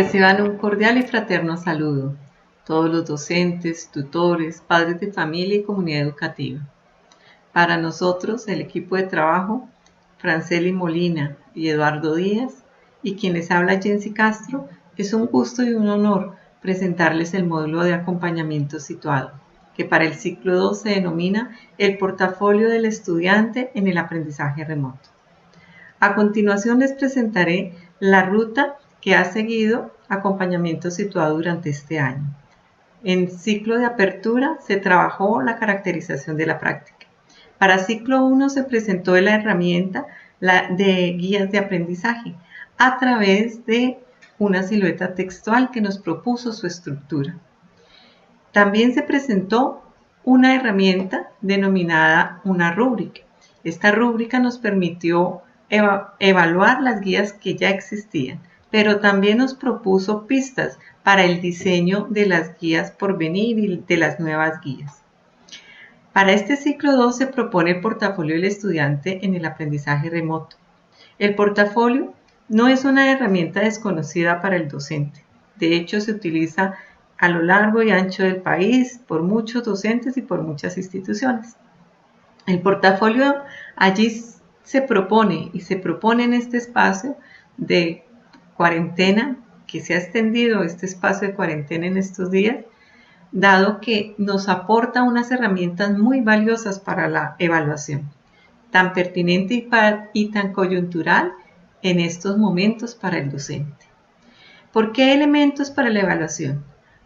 Reciban un cordial y fraterno saludo, todos los docentes, tutores, padres de familia y comunidad educativa. Para nosotros, el equipo de trabajo, Franceli Molina y Eduardo Díaz, y quien les habla Jensi Castro, es un gusto y un honor presentarles el módulo de acompañamiento situado, que para el ciclo 2 se denomina el portafolio del estudiante en el aprendizaje remoto. A continuación les presentaré la ruta que ha seguido acompañamiento situado durante este año. En ciclo de apertura se trabajó la caracterización de la práctica. Para ciclo 1 se presentó la herramienta de guías de aprendizaje a través de una silueta textual que nos propuso su estructura. También se presentó una herramienta denominada una rúbrica. Esta rúbrica nos permitió evaluar las guías que ya existían, pero también nos propuso pistas para el diseño de las guías por venir y de las nuevas guías. Para este ciclo 2 se propone el portafolio del estudiante en el aprendizaje remoto. El portafolio no es una herramienta desconocida para el docente. De hecho, se utiliza a lo largo y ancho del país por muchos docentes y por muchas instituciones. El portafolio allí se propone en este espacio de cuarentena, que se ha extendido este espacio de cuarentena en estos días, dado que nos aporta unas herramientas muy valiosas para la evaluación, tan pertinente y tan coyuntural en estos momentos para el docente. ¿Por qué elementos para la evaluación?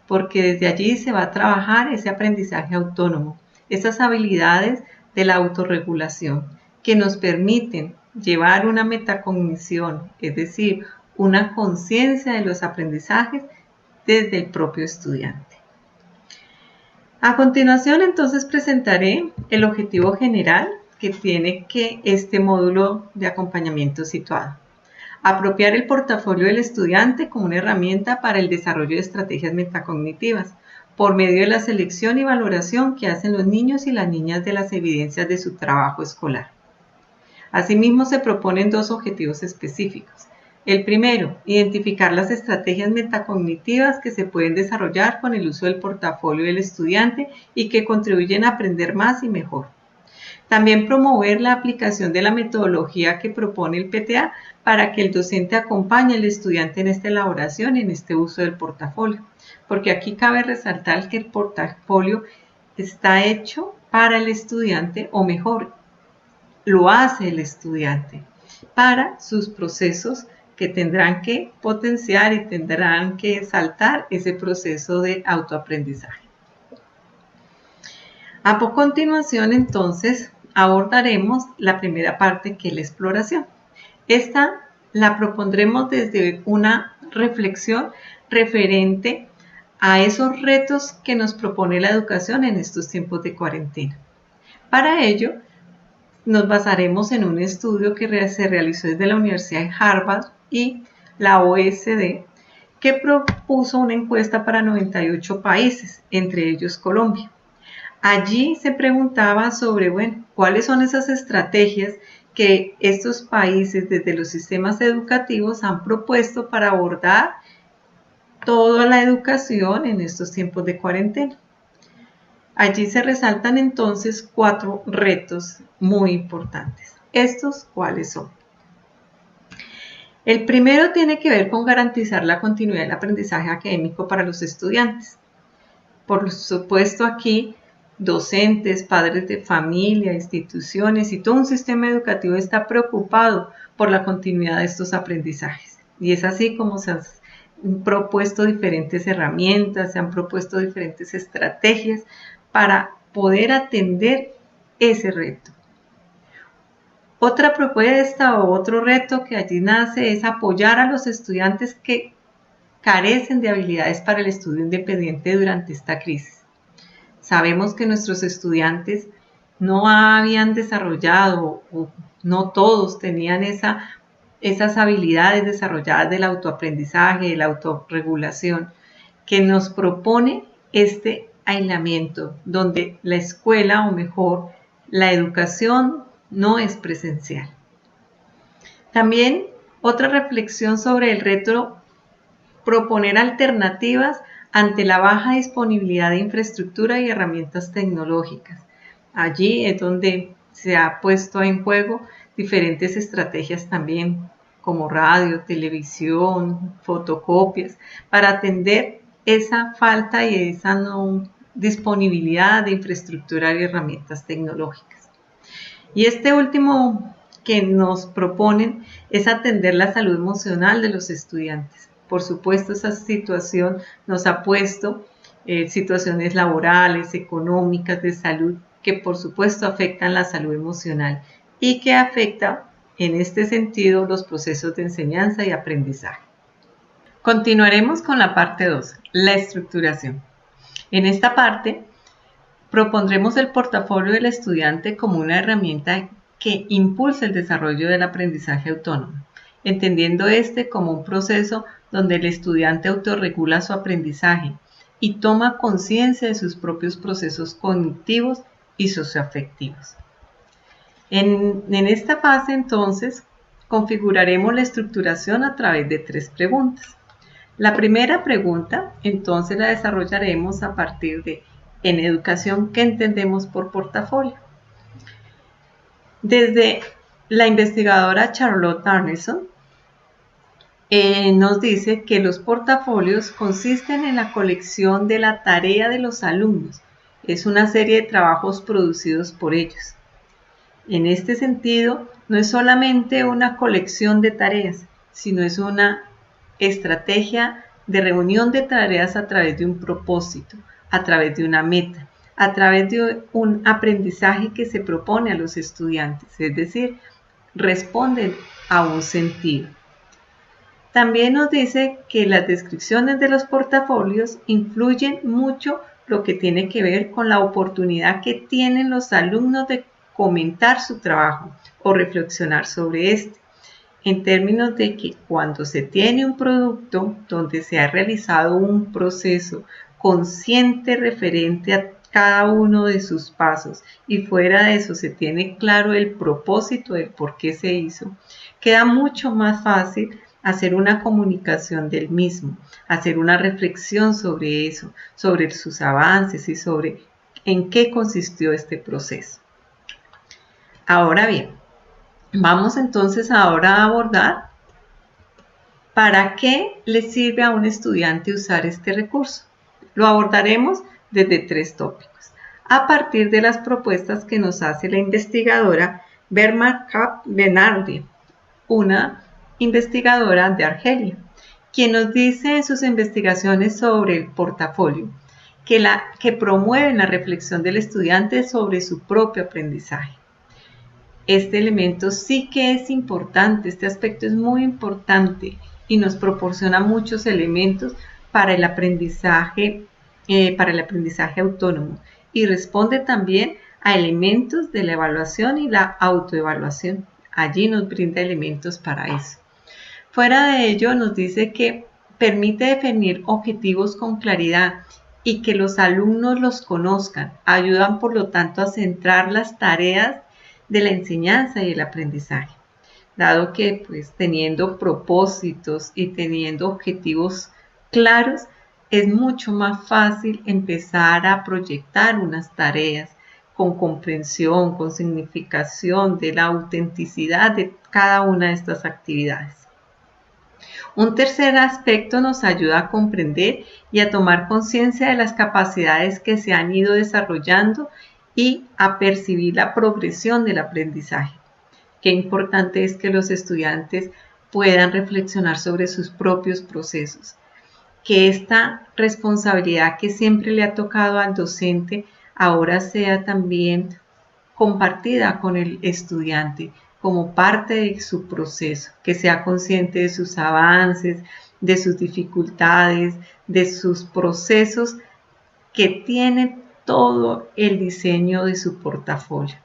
Porque desde allí se va a trabajar ese aprendizaje autónomo, esas habilidades de la autorregulación que nos permiten llevar una metacognición, es decir, una conciencia de los aprendizajes desde el propio estudiante. A continuación, entonces, presentaré el objetivo general que tiene este módulo de acompañamiento situado. Apropiar el portafolio del estudiante como una herramienta para el desarrollo de estrategias metacognitivas por medio de la selección y valoración que hacen los niños y las niñas de las evidencias de su trabajo escolar. Asimismo, se proponen dos objetivos específicos. El primero, identificar las estrategias metacognitivas que se pueden desarrollar con el uso del portafolio del estudiante y que contribuyen a aprender más y mejor. También promover la aplicación de la metodología que propone el PTA para que el docente acompañe al estudiante en esta elaboración y en este uso del portafolio. Porque aquí cabe resaltar que el portafolio está hecho para el estudiante, o mejor, lo hace el estudiante para sus procesos que tendrán que potenciar y tendrán que saltar ese proceso de autoaprendizaje. A continuación, entonces, abordaremos la primera parte, que es la exploración. Esta la propondremos desde una reflexión referente a esos retos que nos propone la educación en estos tiempos de cuarentena. Para ello, nos basaremos en un estudio que se realizó desde la Universidad de Harvard y la OSD, que propuso una encuesta para 98 países, entre ellos Colombia. Allí se preguntaba sobre, cuáles son esas estrategias que estos países desde los sistemas educativos han propuesto para abordar toda la educación en estos tiempos de cuarentena. Allí se resaltan entonces 4 retos muy importantes. ¿Estos cuáles son? El primero tiene que ver con garantizar la continuidad del aprendizaje académico para los estudiantes. Por supuesto, aquí docentes, padres de familia, instituciones y todo un sistema educativo está preocupado por la continuidad de estos aprendizajes. Y es así como se han propuesto diferentes herramientas, se han propuesto diferentes estrategias para poder atender ese reto. Otra propuesta o otro reto que allí nace es apoyar a los estudiantes que carecen de habilidades para el estudio independiente durante esta crisis. Sabemos que nuestros estudiantes no habían desarrollado, o no todos tenían esas habilidades desarrolladas del autoaprendizaje, de la autorregulación, que nos propone este aislamiento, donde la escuela, o mejor, la educación no es presencial. También otra reflexión sobre el reto proponer alternativas ante la baja disponibilidad de infraestructura y herramientas tecnológicas. Allí es donde se ha puesto en juego diferentes estrategias también, como radio, televisión, fotocopias, para atender esa falta y esa no disponibilidad de infraestructura y herramientas tecnológicas. Y este último que nos proponen es atender la salud emocional de los estudiantes. Por supuesto, esa situación nos ha puesto situaciones laborales, económicas, de salud, que por supuesto afectan la salud emocional y que afecta en este sentido los procesos de enseñanza y aprendizaje. Continuaremos con la parte 2, la estructuración. En esta parte propondremos el portafolio del estudiante como una herramienta que impulsa el desarrollo del aprendizaje autónomo, entendiendo este como un proceso donde el estudiante autorregula su aprendizaje y toma conciencia de sus propios procesos cognitivos y socioafectivos. En esta fase, entonces, configuraremos la estructuración a través de 3 preguntas. La primera pregunta, entonces, la desarrollaremos a partir de en educación, ¿qué entendemos por portafolio? Desde la investigadora Charlotte Arneson, nos dice que los portafolios consisten en la colección de la tarea de los alumnos. Es una serie de trabajos producidos por ellos. En este sentido, no es solamente una colección de tareas, sino es una estrategia de reunión de tareas a través de un propósito, a través de una meta, a través de un aprendizaje que se propone a los estudiantes, es decir, responden a un sentido. También nos dice que las descripciones de los portafolios influyen mucho lo que tiene que ver con la oportunidad que tienen los alumnos de comentar su trabajo o reflexionar sobre este, en términos de que cuando se tiene un producto donde se ha realizado un proceso consciente referente a cada uno de sus pasos y fuera de eso se tiene claro el propósito del por qué se hizo, queda mucho más fácil hacer una comunicación del mismo, hacer una reflexión sobre eso, sobre sus avances y sobre en qué consistió este proceso. Ahora bien, vamos entonces ahora a abordar para qué le sirve a un estudiante usar este recurso. Lo abordaremos desde 3 tópicos, a partir de las propuestas que nos hace la investigadora Berma Benardi, una investigadora de Argelia, quien nos dice en sus investigaciones sobre el portafolio que promueven la reflexión del estudiante sobre su propio aprendizaje. Este elemento sí que es importante, este aspecto es muy importante y nos proporciona muchos elementos para el aprendizaje autónomo y responde también a elementos de la evaluación y la autoevaluación. Allí nos brinda elementos para eso. Fuera de ello, nos dice que permite definir objetivos con claridad y que los alumnos los conozcan. Ayudan, por lo tanto, a centrar las tareas de la enseñanza y el aprendizaje, dado que pues teniendo propósitos y teniendo objetivos claros es mucho más fácil empezar a proyectar unas tareas con comprensión, con significación de la autenticidad de cada una de estas actividades. Un tercer aspecto nos ayuda a comprender y a tomar conciencia de las capacidades que se han ido desarrollando y a percibir la progresión del aprendizaje. Qué importante es que los estudiantes puedan reflexionar sobre sus propios procesos, que esta responsabilidad que siempre le ha tocado al docente ahora sea también compartida con el estudiante como parte de su proceso, que sea consciente de sus avances, de sus dificultades, de sus procesos que tiene todo el diseño de su portafolio.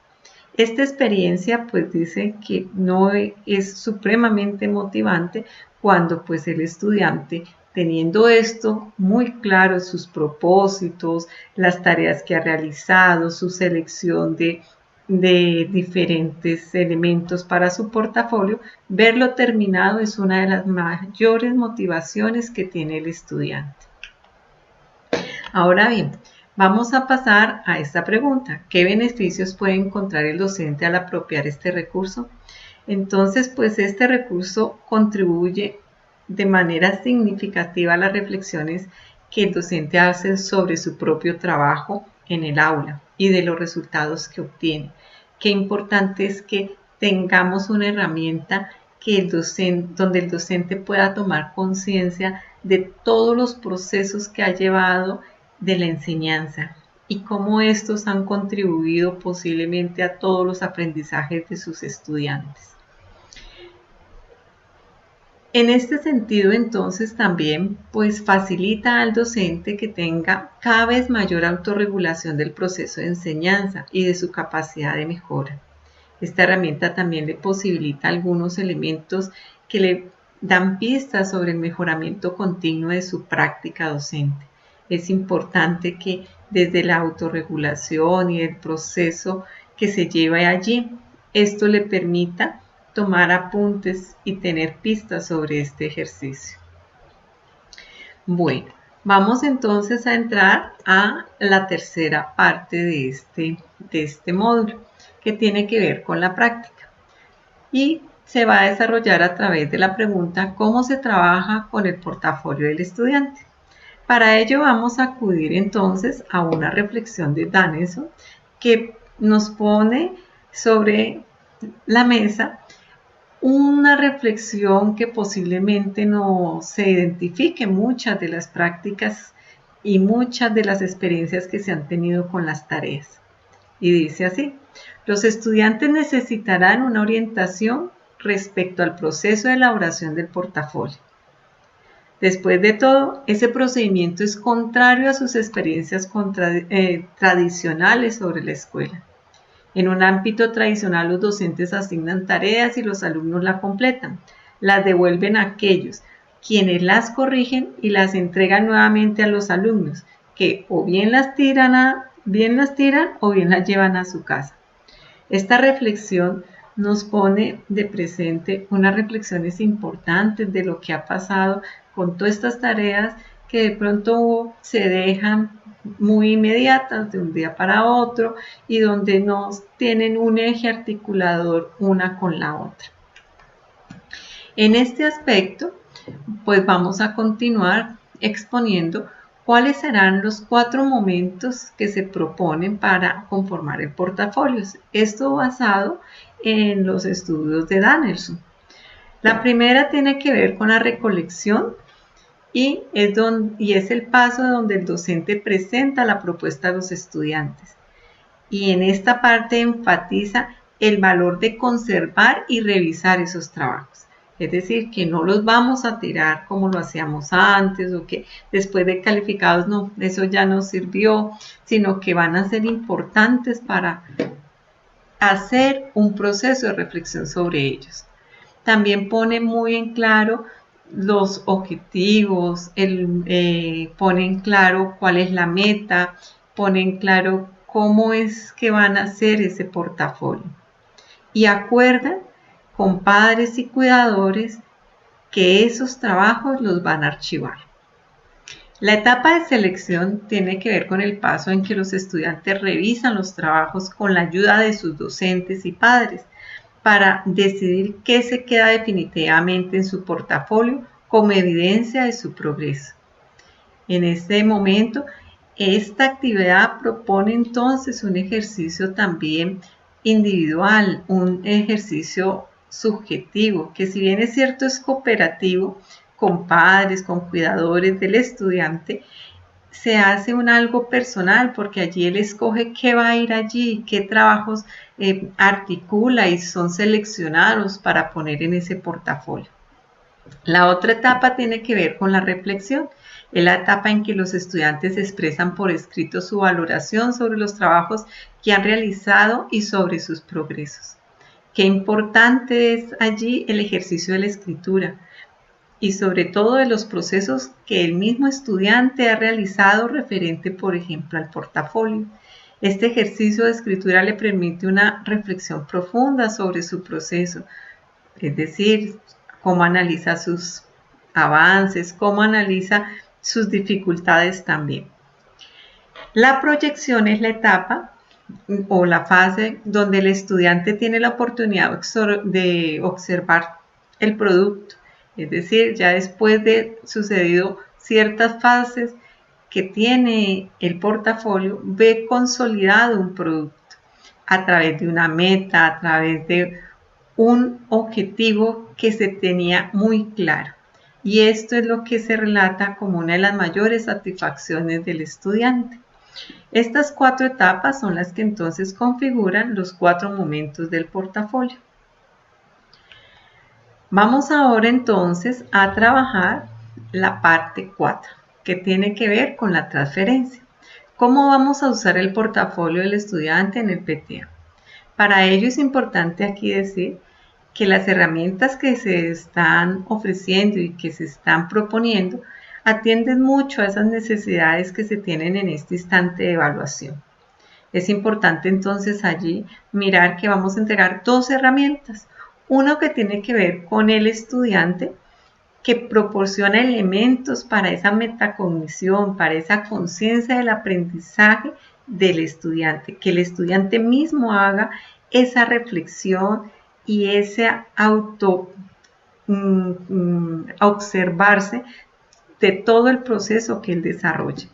Esta experiencia pues dice que no es supremamente motivante cuando pues el estudiante teniendo esto muy claro, sus propósitos, las tareas que ha realizado, su selección de de diferentes elementos para su portafolio, verlo terminado es una de las mayores motivaciones que tiene el estudiante. Ahora bien, vamos a pasar a esta pregunta. ¿Qué beneficios puede encontrar el docente al apropiar este recurso? Entonces, pues este recurso contribuye de manera significativa a las reflexiones que el docente hace sobre su propio trabajo en el aula y de los resultados que obtiene. Qué importante es que tengamos una herramienta que donde el docente pueda tomar conciencia de todos los procesos que ha llevado de la enseñanza y cómo estos han contribuido posiblemente a todos los aprendizajes de sus estudiantes. En este sentido, entonces, también pues facilita al docente que tenga cada vez mayor autorregulación del proceso de enseñanza y de su capacidad de mejora. Esta herramienta también le posibilita algunos elementos que le dan pistas sobre el mejoramiento continuo de su práctica docente. Es importante que desde la autorregulación y el proceso que se lleva allí, esto le permita tomar apuntes y tener pistas sobre este ejercicio. Bueno, vamos entonces a entrar a la tercera parte de este módulo, que tiene que ver con la práctica. Y se va a desarrollar a través de la pregunta ¿cómo se trabaja con el portafolio del estudiante? Para ello vamos a acudir entonces a una reflexión de Danielson que nos pone sobre la mesa una reflexión que posiblemente no se identifique muchas de las prácticas y muchas de las experiencias que se han tenido con las tareas. Y dice así: los estudiantes necesitarán una orientación respecto al proceso de elaboración del portafolio. Después de todo, ese procedimiento es contrario a sus experiencias tradicionales sobre la escuela. En un ámbito tradicional, los docentes asignan tareas y los alumnos las completan. Las devuelven a aquellos quienes las corrigen y las entregan nuevamente a los alumnos, que o bien las tiran o bien las llevan a su casa. Esta reflexión nos pone de presente unas reflexiones importantes de lo que ha pasado con todas estas tareas que de pronto se dejan muy inmediatas de un día para otro y donde no tienen un eje articulador una con la otra. En este aspecto, pues vamos a continuar exponiendo cuáles serán los 4 momentos que se proponen para conformar el portafolio. Esto basado en los estudios de Danielson. La primera tiene que ver con la recolección y es el paso donde el docente presenta la propuesta a los estudiantes. Y en esta parte enfatiza el valor de conservar y revisar esos trabajos. Es decir, que no los vamos a tirar como lo hacíamos antes o que después de calificados, no, eso ya no sirvió, sino que van a ser importantes para hacer un proceso de reflexión sobre ellos. También pone muy en claro los objetivos, pone en claro cuál es la meta, pone en claro cómo es que van a hacer ese portafolio. Y acuerdan con padres y cuidadores que esos trabajos los van a archivar. La etapa de selección tiene que ver con el paso en que los estudiantes revisan los trabajos con la ayuda de sus docentes y padres para decidir qué se queda definitivamente en su portafolio como evidencia de su progreso. En este momento, esta actividad propone entonces un ejercicio también individual, un ejercicio subjetivo, que si bien es cierto es cooperativo con padres, con cuidadores del estudiante, se hace un algo personal porque allí él escoge qué va a ir allí, qué trabajos articula y son seleccionados para poner en ese portafolio. La otra etapa tiene que ver con la reflexión. Es la etapa en que los estudiantes expresan por escrito su valoración sobre los trabajos que han realizado y sobre sus progresos. Qué importante es allí el ejercicio de la escritura y sobre todo de los procesos que el mismo estudiante ha realizado referente, por ejemplo, al portafolio. Este ejercicio de escritura le permite una reflexión profunda sobre su proceso, es decir, cómo analiza sus avances, cómo analiza sus dificultades también. La proyección es la etapa o la fase donde el estudiante tiene la oportunidad de observar el producto, es decir, ya después de sucedido ciertas fases que tiene el portafolio, ve consolidado un producto a través de una meta, a través de un objetivo que se tenía muy claro. Y esto es lo que se relata como una de las mayores satisfacciones del estudiante. Estas 4 etapas son las que entonces configuran los 4 momentos del portafolio. Vamos ahora entonces a trabajar la parte 4, que tiene que ver con la transferencia. ¿Cómo vamos a usar el portafolio del estudiante en el PTA? Para ello es importante aquí decir que las herramientas que se están ofreciendo y que se están proponiendo atienden mucho a esas necesidades que se tienen en este instante de evaluación. Es importante entonces allí mirar que vamos a entregar 2 herramientas. Uno que tiene que ver con el estudiante, que proporciona elementos para esa metacognición, para esa conciencia del aprendizaje del estudiante, que el estudiante mismo haga esa reflexión y ese observarse de todo el proceso que él desarrolla.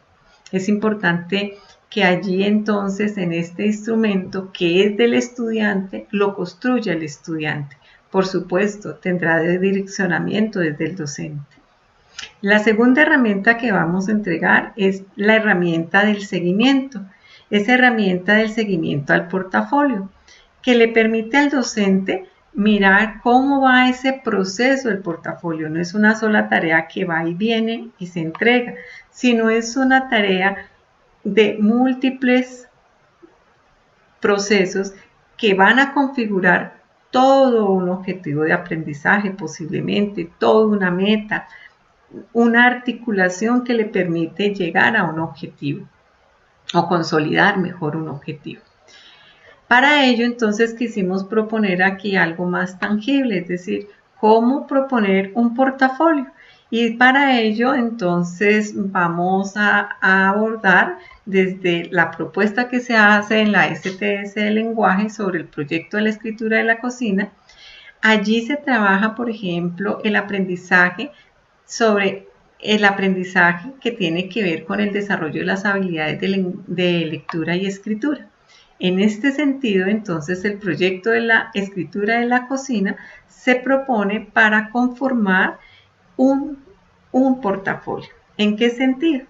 Es importante que allí entonces en este instrumento que es del estudiante, lo construya el estudiante. Por supuesto, tendrá de direccionamiento desde el docente. La segunda herramienta que vamos a entregar es la herramienta del seguimiento. Esa herramienta del seguimiento al portafolio, que le permite al docente mirar cómo va ese proceso del portafolio. No es una sola tarea que va y viene y se entrega, sino es una tarea de múltiples procesos que van a configurar todo un objetivo de aprendizaje, posiblemente toda una meta, una articulación que le permite llegar a un objetivo o consolidar mejor un objetivo. Para ello, entonces, quisimos proponer aquí algo más tangible, es decir, cómo proponer un portafolio. Y para ello, entonces, vamos a abordar desde la propuesta que se hace en la STS de lenguaje sobre el proyecto de la escritura de la cocina. Allí se trabaja, por ejemplo, el aprendizaje sobre el aprendizaje que tiene que ver con el desarrollo de las habilidades de lectura y escritura. En este sentido, entonces, el proyecto de la escritura de la cocina se propone para conformar un portafolio. ¿En qué sentido?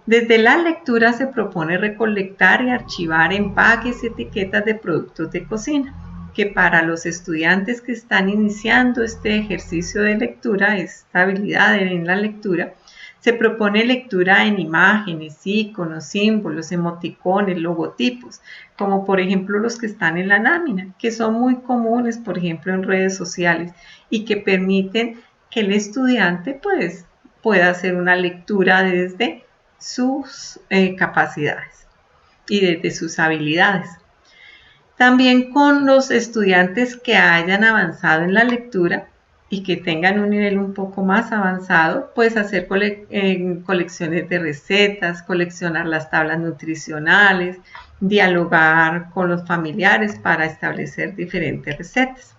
Desde la lectura se propone recolectar y archivar empaques y etiquetas de productos de cocina, que para los estudiantes que están iniciando este ejercicio de lectura, esta habilidad en la lectura, se propone lectura en imágenes, iconos, símbolos, emoticones, logotipos, como por ejemplo los que están en la lámina, que son muy comunes, por ejemplo, en redes sociales y que permiten que el estudiante pues, pueda hacer una lectura desde sus capacidades y desde sus habilidades. También con los estudiantes que hayan avanzado en la lectura y que tengan un nivel un poco más avanzado, pues hacer colecciones de recetas, coleccionar las tablas nutricionales, dialogar con los familiares para establecer diferentes recetas.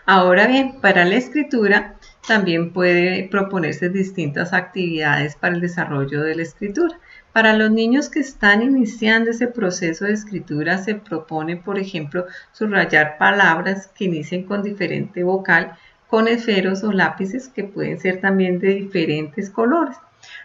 Ahora bien, para la escritura también puede proponerse distintas actividades para el desarrollo de la escritura. Para los niños que están iniciando ese proceso de escritura se propone, por ejemplo, subrayar palabras que inicien con diferente vocal con esferos o lápices que pueden ser también de diferentes colores.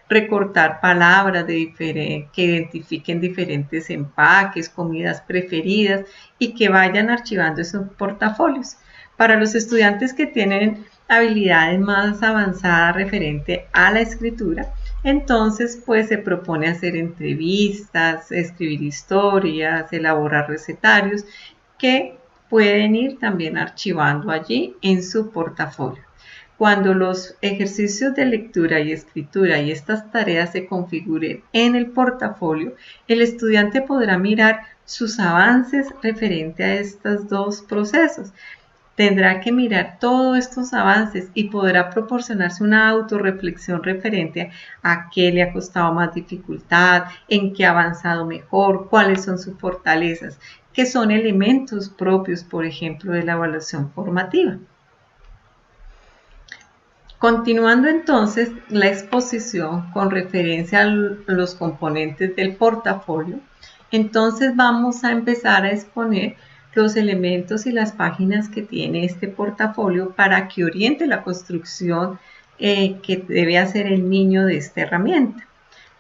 Recortar palabras que identifiquen diferentes empaques, comidas preferidas y que vayan archivando esos portafolios. Para los estudiantes que tienen habilidades más avanzadas referente a la escritura, entonces pues se propone hacer entrevistas, escribir historias, elaborar recetarios que pueden ir también archivando allí en su portafolio. Cuando los ejercicios de lectura y escritura y estas tareas se configuren en el portafolio, el estudiante podrá mirar sus avances referente a estos dos procesos. Tendrá que mirar todos estos avances y podrá proporcionarse una autorreflexión referente a qué le ha costado más dificultad, en qué ha avanzado mejor, cuáles son sus fortalezas, que son elementos propios, por ejemplo, de la evaluación formativa. Continuando entonces la exposición con referencia a los componentes del portafolio, entonces vamos a empezar a exponer los elementos y las páginas que tiene este portafolio para que oriente la construcción que debe hacer el niño de esta herramienta.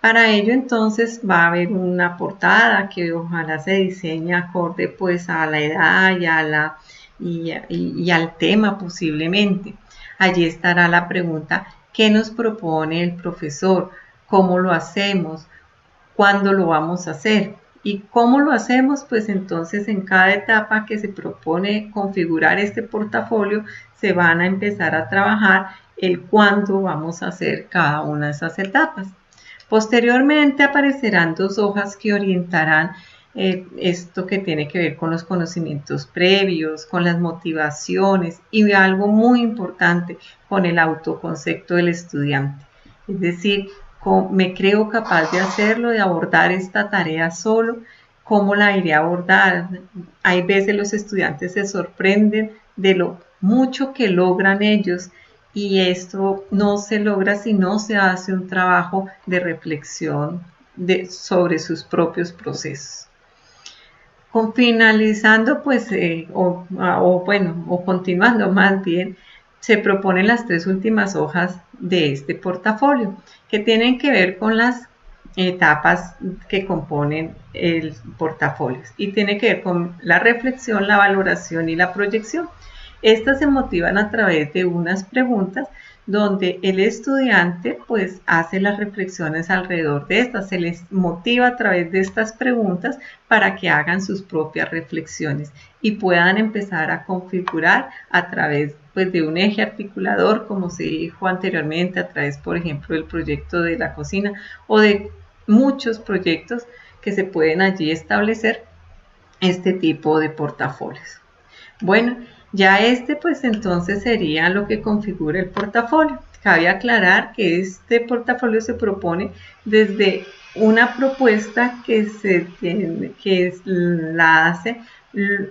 Para ello entonces va a haber una portada que ojalá se diseñe acorde pues a la edad y al tema posiblemente. Allí estará la pregunta, ¿qué nos propone el profesor? ¿Cómo lo hacemos? ¿Cuándo lo vamos a hacer? ¿Y cómo lo hacemos? Pues entonces en cada etapa que se propone configurar este portafolio se van a empezar a trabajar el cuándo vamos a hacer cada una de esas etapas. Posteriormente aparecerán dos hojas que orientarán esto que tiene que ver con los conocimientos previos, con las motivaciones y algo muy importante, con el autoconcepto del estudiante. Es decir, me creo capaz de hacerlo, de abordar esta tarea solo, cómo la iré a abordar. Hay veces los estudiantes se sorprenden de lo mucho que logran ellos y esto no se logra si no se hace un trabajo de reflexión sobre sus propios procesos. Finalizando, pues, continuando más bien, se proponen las tres últimas hojas de este portafolio, que tienen que ver con las etapas que componen el portafolio y tiene que ver con la reflexión, la valoración y la proyección. Estas se motivan a través de unas preguntas donde el estudiante pues hace las reflexiones alrededor de estas, se les motiva a través de estas preguntas para que hagan sus propias reflexiones y puedan empezar a configurar a través pues, de un eje articulador, como se dijo anteriormente, a través, por ejemplo, del proyecto de la cocina o de muchos proyectos que se pueden allí establecer este tipo de portafolios. Bueno, ya pues entonces sería lo que configura el portafolio. Cabe aclarar que este portafolio se propone desde una propuesta que la hace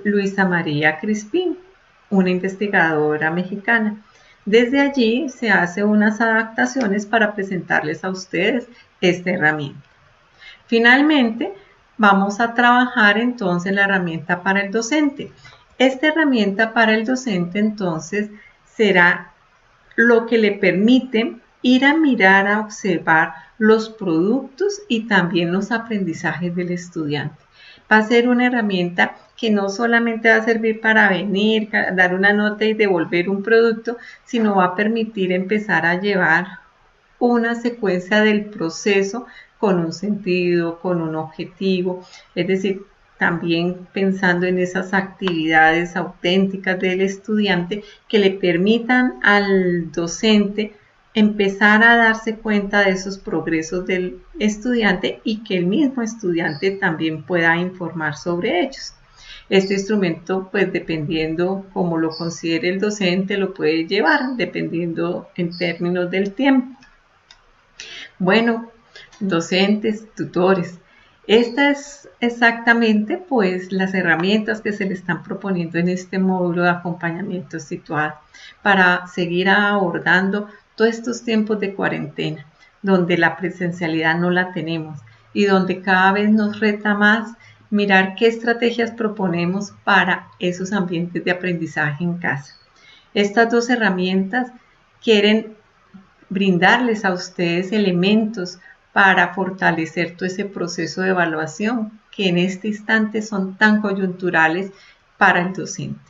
Luisa María Crispín, una investigadora mexicana. Desde allí se hacen unas adaptaciones para presentarles a ustedes esta herramienta. Finalmente, vamos a trabajar entonces la herramienta para el docente. Esta herramienta para el docente entonces será lo que le permite ir a mirar, a observar los productos y también los aprendizajes del estudiante. Va a ser una herramienta que no solamente va a servir para venir, dar una nota y devolver un producto, sino va a permitir empezar a llevar una secuencia del proceso con un sentido, con un objetivo, es decir, también pensando en esas actividades auténticas del estudiante que le permitan al docente empezar a darse cuenta de esos progresos del estudiante y que el mismo estudiante también pueda informar sobre ellos. Este instrumento, pues dependiendo cómo lo considere el docente, lo puede llevar, dependiendo en términos del tiempo. Bueno, docentes, tutores, estas es exactamente pues las herramientas que se le están proponiendo en este módulo de acompañamiento situado para seguir abordando todos estos tiempos de cuarentena, donde la presencialidad no la tenemos y donde cada vez nos reta más mirar qué estrategias proponemos para esos ambientes de aprendizaje en casa. Estas dos herramientas quieren brindarles a ustedes elementos para fortalecer todo ese proceso de evaluación que en este instante son tan coyunturales para el docente.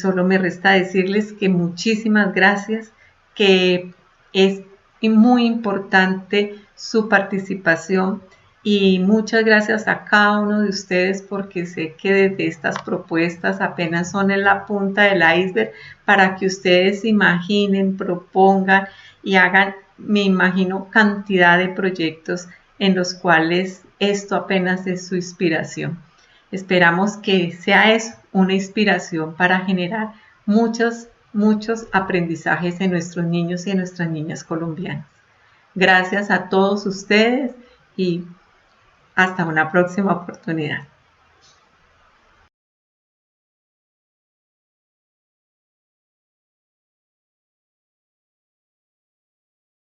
Solo me resta decirles que muchísimas gracias, que es muy importante su participación Y muchas gracias a cada uno de ustedes porque sé que desde estas propuestas apenas son en la punta del iceberg para que ustedes imaginen, propongan y hagan, me imagino, cantidad de proyectos en los cuales esto apenas es su inspiración. Esperamos que sea eso, una inspiración para generar muchos aprendizajes en nuestros niños y en nuestras niñas colombianas. Gracias a todos ustedes y hasta una próxima oportunidad.